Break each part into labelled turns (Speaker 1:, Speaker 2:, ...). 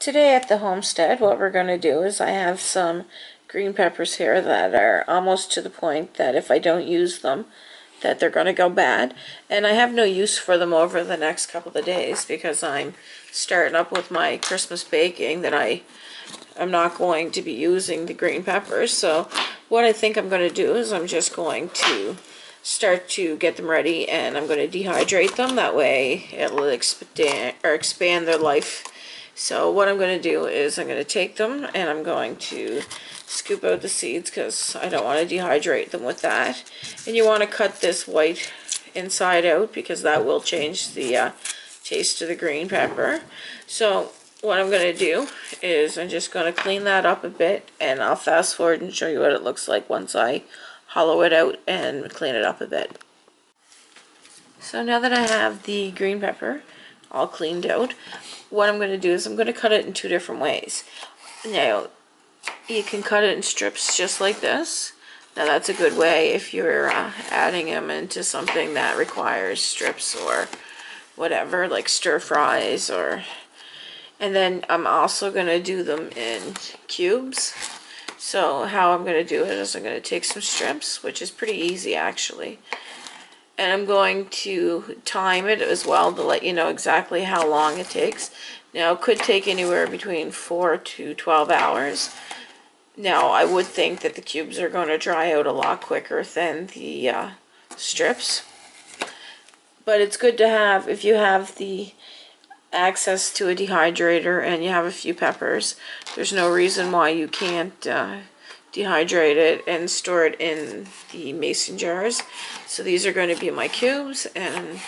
Speaker 1: Today at the homestead, what we're going to do is I have some green peppers here that are almost to the point that if I don't use them, that they're going to go bad. And I have no use for them over the next couple of days because I'm starting up with my Christmas baking that I'm not going to be using the green peppers. So what I think I'm going to do is I'm just going to start to get them ready, and I'm going to dehydrate them. That way it'll expand their life. So what I'm going to do is I'm going to take them and I'm going to scoop out the seeds because I don't want to dehydrate them with that. And you want to cut this white inside out because that will change the taste of the green pepper. So what I'm going to do is I'm just going to clean that up a bit, and I'll fast forward and show you what it looks like once I hollow it out and clean it up a bit. So now that I have the green pepper all cleaned out, what I'm going to do is I'm going to cut it in two different ways. Now, you can cut it in strips just like this. Now that's a good way if you're adding them into something that requires strips or whatever, like stir fries and then I'm also going to do them in cubes. So how I'm going to do it is I'm going to take some strips, which is pretty easy actually, and I'm going to time it as well to let you know exactly how long it takes. Now it could take anywhere between 4 to 12 hours. Now I would think that the cubes are going to dry out a lot quicker than the strips, but it's good to have if you have the access to a dehydrator and you have a few peppers. There's no reason why you can't dehydrate it and store it in the mason jars. So these are going to be my cubes, and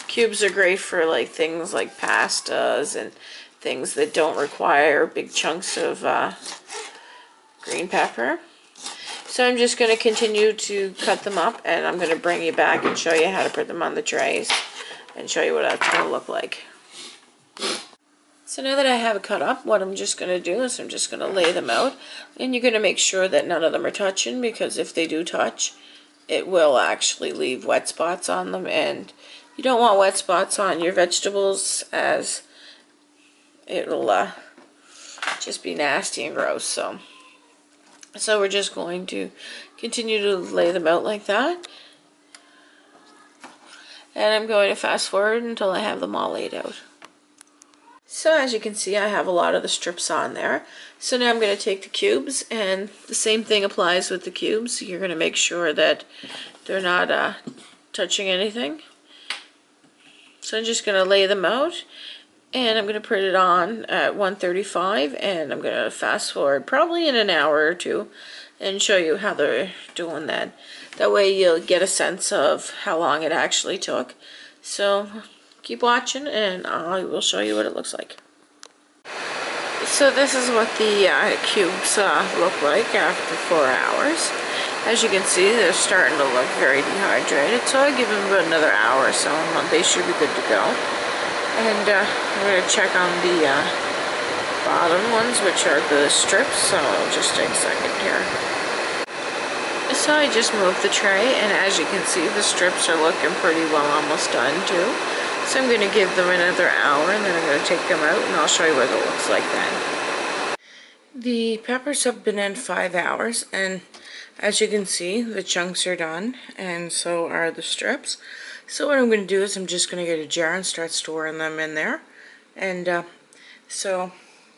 Speaker 1: cubes are great for like things like pastas and things that don't require big chunks of green pepper. So I'm just going to continue to cut them up, and I'm going to bring you back and show you how to put them on the trays and show you what that's going to look like. So now that I have it cut up, what I'm just going to do is I'm just going to lay them out, and you're going to make sure that none of them are touching, because if they do touch, it will actually leave wet spots on them, and you don't want wet spots on your vegetables as it'll just be nasty and gross. So we're just going to continue to lay them out like that, and I'm going to fast forward until I have them all laid out. So as you can see, I have a lot of the strips on there. So now I'm going to take the cubes, and the same thing applies with the cubes. You're going to make sure that they're not touching anything. So I'm just going to lay them out, and I'm going to put it on at 135, and I'm going to fast forward probably in an hour or two and show you how they're doing that. That way you'll get a sense of how long it actually took. So keep watching and I will show you what it looks like. So this is what the cubes look like after 4 hours. As you can see, they're starting to look very dehydrated, so I'll give them about another hour or so and they should be good to go. And I'm going to check on the bottom ones, which are the strips, so I'll just take a second here. So I just moved the tray, and as you can see, the strips are looking pretty well almost done too. So I'm going to give them another hour, and then I'm going to take them out, and I'll show you what it looks like then. The peppers have been in 5 hours, and as you can see, the chunks are done, and so are the strips. So what I'm going to do is I'm just going to get a jar and start storing them in there. And so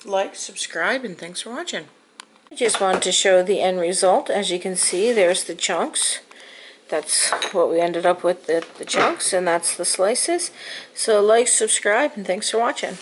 Speaker 1: like, subscribe, and thanks for watching. I just wanted to show the end result. As you can see, there's the chunks. That's what we ended up with, the chunks, and that's the slices. So like, subscribe, and thanks for watching.